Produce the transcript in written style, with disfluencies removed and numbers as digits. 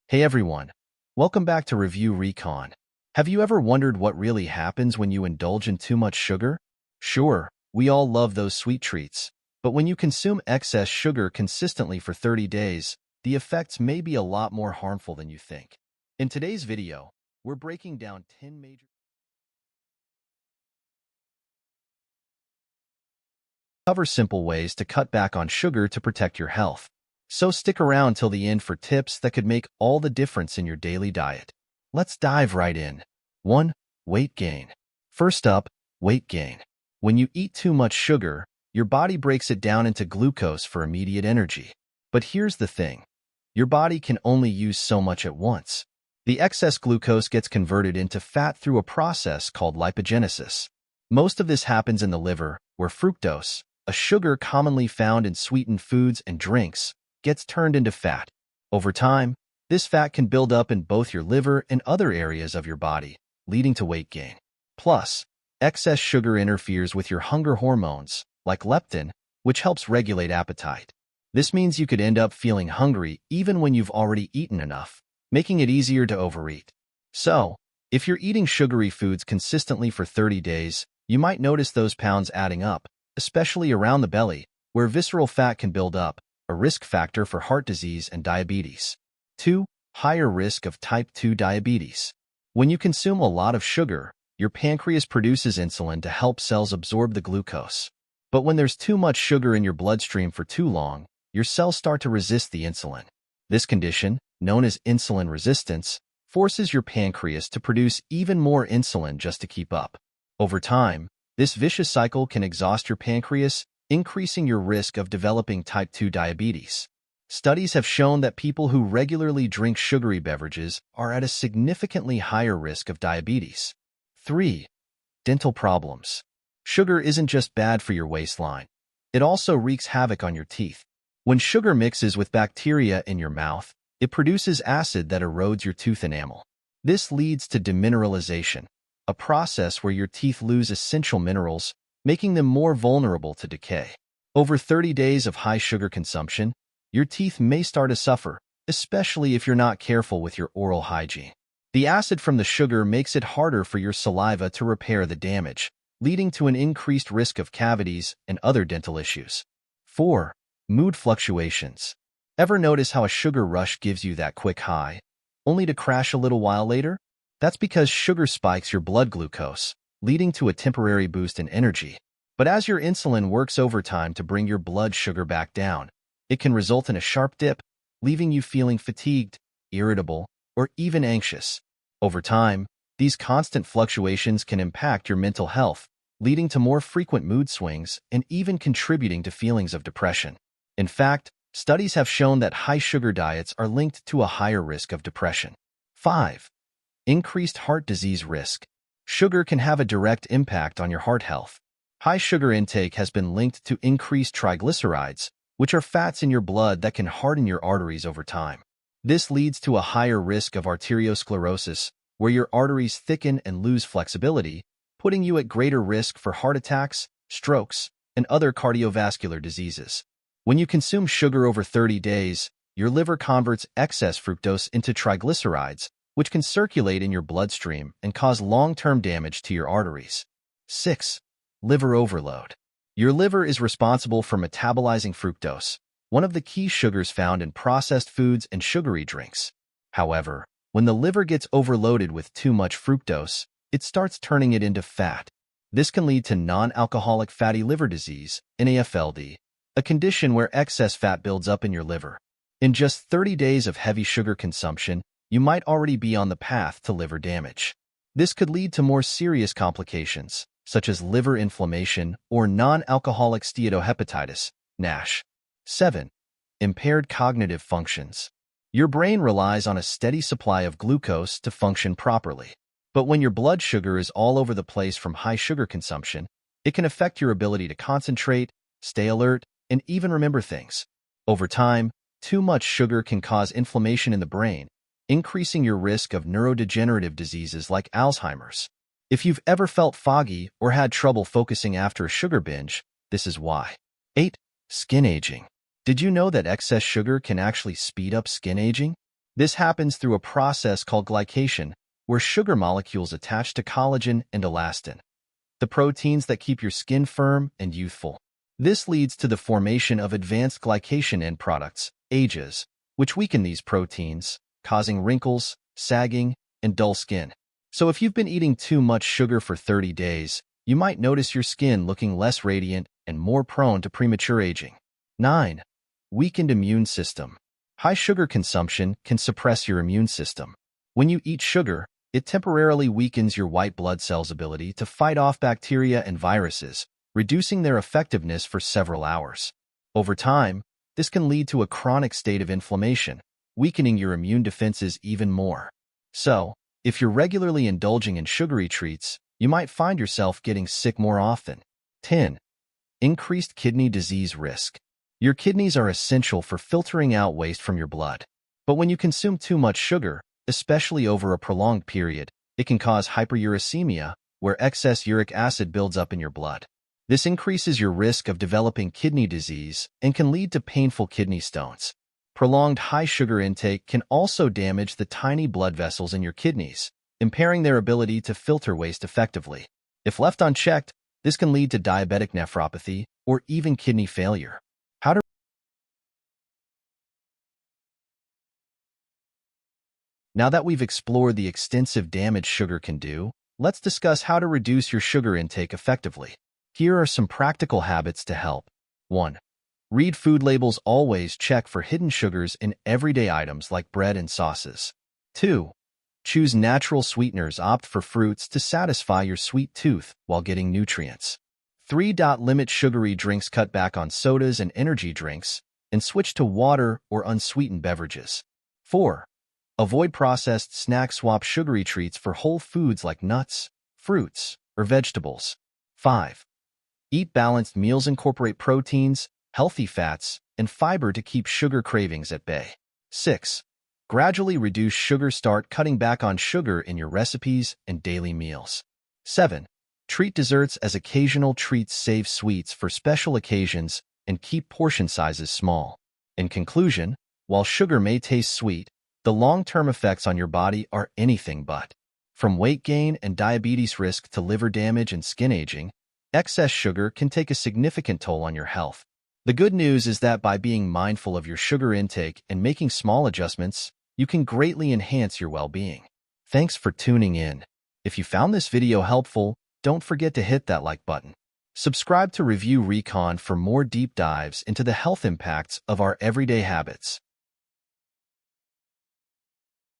Hey everyone, welcome back to REVIEW-RECON. Have you ever wondered what really happens when you indulge in too much sugar? Sure, we all love those sweet treats, but when you consume excess sugar consistently for 30 days, the effects may be a lot more harmful than you think. In today's video, we're breaking down 10 major cover simple ways to cut back on sugar to protect your health. So stick around till the end for tips that could make all the difference in your daily diet. Let's dive right in. 1. Weight gain. First up, weight gain. When you eat too much sugar, your body breaks it down into glucose for immediate energy. But here's the thing. Your body can only use so much at once. The excess glucose gets converted into fat through a process called lipogenesis. Most of this happens in the liver, where fructose, a sugar commonly found in sweetened foods and drinks, gets turned into fat. Over time, this fat can build up in both your liver and other areas of your body, leading to weight gain. Plus, excess sugar interferes with your hunger hormones, like leptin, which helps regulate appetite. This means you could end up feeling hungry even when you've already eaten enough, making it easier to overeat. So, if you're eating sugary foods consistently for 30 days, you might notice those pounds adding up, especially around the belly, where visceral fat can build up, a risk factor for heart disease and diabetes. 2. Higher risk of type 2 diabetes. When you consume a lot of sugar, your pancreas produces insulin to help cells absorb the glucose. But when there's too much sugar in your bloodstream for too long, your cells start to resist the insulin. This condition, known as insulin resistance, forces your pancreas to produce even more insulin just to keep up. Over time, this vicious cycle can exhaust your pancreas, increasing your risk of developing type 2 diabetes. Studies have shown that people who regularly drink sugary beverages are at a significantly higher risk of diabetes. 3. Dental problems. Sugar isn't just bad for your waistline. It also wreaks havoc on your teeth. When sugar mixes with bacteria in your mouth, it produces acid that erodes your tooth enamel. This leads to demineralization, a process where your teeth lose essential minerals, making them more vulnerable to decay. Over 30 days of high sugar consumption, your teeth may start to suffer, especially if you're not careful with your oral hygiene. The acid from the sugar makes it harder for your saliva to repair the damage, leading to an increased risk of cavities and other dental issues. 4. Mood fluctuations. Ever notice how a sugar rush gives you that quick high, only to crash a little while later? That's because sugar spikes your blood glucose, leading to a temporary boost in energy. But as your insulin works overtime to bring your blood sugar back down, it can result in a sharp dip, leaving you feeling fatigued, irritable, or even anxious. Over time, these constant fluctuations can impact your mental health, leading to more frequent mood swings and even contributing to feelings of depression. In fact, studies have shown that high sugar diets are linked to a higher risk of depression. 5. Increased heart disease risk. Sugar can have a direct impact on your heart health. High sugar intake has been linked to increased triglycerides, which are fats in your blood that can harden your arteries over time. This leads to a higher risk of arteriosclerosis, where your arteries thicken and lose flexibility, putting you at greater risk for heart attacks, strokes, and other cardiovascular diseases. When you consume sugar over 30 days, your liver converts excess fructose into triglycerides, which can circulate in your bloodstream and cause long-term damage to your arteries. 6. Liver overload. Your liver is responsible for metabolizing fructose, one of the key sugars found in processed foods and sugary drinks. However, when the liver gets overloaded with too much fructose, it starts turning it into fat. This can lead to non-alcoholic fatty liver disease, NAFLD, a condition where excess fat builds up in your liver. In just 30 days of heavy sugar consumption, you might already be on the path to liver damage. This could lead to more serious complications, such as liver inflammation or non-alcoholic steatohepatitis, NASH. 7. Impaired cognitive functions. Your brain relies on a steady supply of glucose to function properly. But when your blood sugar is all over the place from high sugar consumption, it can affect your ability to concentrate, stay alert, and even remember things. Over time, too much sugar can cause inflammation in the brain, increasing your risk of neurodegenerative diseases like Alzheimer's. If you've ever felt foggy or had trouble focusing after a sugar binge, this is why. 8. Skin aging. Did you know that excess sugar can actually speed up skin aging? This happens through a process called glycation, where sugar molecules attach to collagen and elastin, the proteins that keep your skin firm and youthful. This leads to the formation of advanced glycation end products, AGEs, which weaken these proteins, causing wrinkles, sagging, and dull skin. So if you've been eating too much sugar for 30 days, you might notice your skin looking less radiant and more prone to premature aging. 9. Weakened immune system. High sugar consumption can suppress your immune system. When you eat sugar, it temporarily weakens your white blood cells' ability to fight off bacteria and viruses, reducing their effectiveness for several hours. Over time, this can lead to a chronic state of inflammation, weakening your immune defenses even more. So, if you're regularly indulging in sugary treats, you might find yourself getting sick more often. 10. Increased kidney disease risk. Your kidneys are essential for filtering out waste from your blood. But when you consume too much sugar, especially over a prolonged period, it can cause hyperuricemia, where excess uric acid builds up in your blood. This increases your risk of developing kidney disease and can lead to painful kidney stones. Prolonged high sugar intake can also damage the tiny blood vessels in your kidneys, impairing their ability to filter waste effectively. If left unchecked, this can lead to diabetic nephropathy or even kidney failure. Now that we've explored the extensive damage sugar can do, let's discuss how to reduce your sugar intake effectively. Here are some practical habits to help. 1. Read food labels. Always check for hidden sugars in everyday items like bread and sauces. 2. Choose natural sweeteners. Opt for fruits to satisfy your sweet tooth while getting nutrients. 3. Limit sugary drinks. Cut back on sodas and energy drinks and switch to water or unsweetened beverages. 4. Avoid processed snacks. Swap sugary treats for whole foods like nuts, fruits, or vegetables. 5. Eat balanced meals. Incorporate proteins, healthy fats, and fiber to keep sugar cravings at bay. 6. Gradually reduce sugar. Start cutting back on sugar in your recipes and daily meals. 7. Treat desserts as occasional treats. Save sweets for special occasions and keep portion sizes small. In conclusion, while sugar may taste sweet, the long-term effects on your body are anything but. From weight gain and diabetes risk to liver damage and skin aging, excess sugar can take a significant toll on your health. The good news is that by being mindful of your sugar intake and making small adjustments, you can greatly enhance your well-being. Thanks for tuning in. If you found this video helpful, don't forget to hit that like button. Subscribe to Review Recon for more deep dives into the health impacts of our everyday habits.